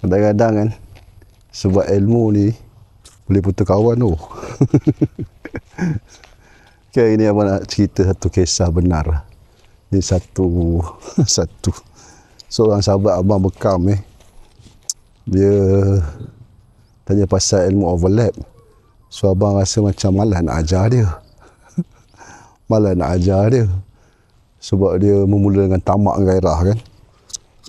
Kadang-kadang kan, sebab ilmu ni boleh putus kawan tu. Okay, ini abang nak cerita satu kisah benar. Ni satu seorang sahabat abang bekam dia tanya pasal ilmu overlap. So abang rasa macam malas nak ajar dia. Sebab dia memula dengan tamak gairah kan.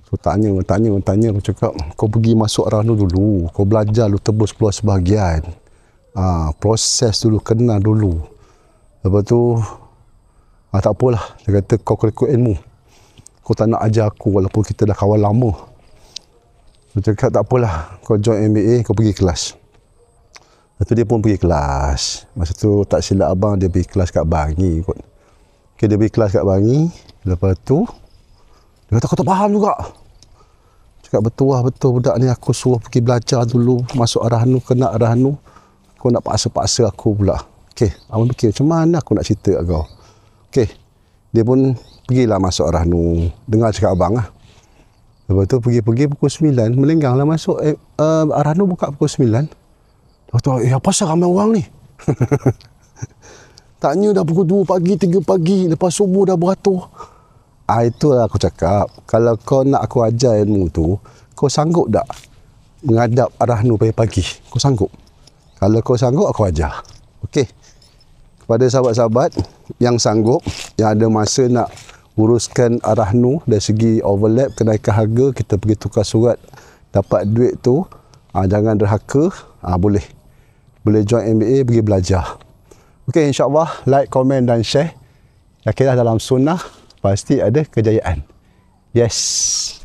So tanya, aku cakap, kau pergi masuk arah dulu, kau belajar lu tebus keluar sebahagian. Proses dulu, kenal dulu. Lepas tu tak apalah, dia kata kau ikut ilmu, kau tak nak ajar aku walaupun kita dah kawan lama. Dia cakap tak apalah, kau join MBA, kau pergi kelas. Lepas tu dia pun pergi kelas. Masa tu tak silap abang, dia pergi kelas kat Bangi kot. Okay, dia pergi kelas kat Bangi. Lepas tu dia kata, kau tak faham juga. Cakap, betul budak ni aku suruh pergi belajar dulu, masuk arah nu, kena arah nu, kau nak paksa-paksa aku pula. Okay, abang fikir macam mana aku nak cerita kat kau. Okay, dia pun pergilah masuk arah nu, dengar cakap abang lah. Lepas tu pergi pukul 9, melenggang lah masuk arah nu buka pukul 9. Lepas tu, apa pasal ramai orang ni? Tanya dah pukul 2 pagi, 3 pagi, lepas subuh dah beratur. Itulah aku cakap, kalau kau nak aku ajar ilmu tu, kau sanggup tak menghadap arah nu pagi-pagi? Kau sanggup? Kalau kau sanggup, aku ajar. Okey. Kepada sahabat-sahabat yang sanggup, yang ada masa nak uruskan arah nu dari segi overlap, kenaikan harga, kita pergi tukar surat, dapat duit tu, jangan derhaka, boleh join MBA, pergi belajar. Okey, insyaAllah like, komen dan share. Yakinlah dalam sunnah pasti ada kejayaan. Yes.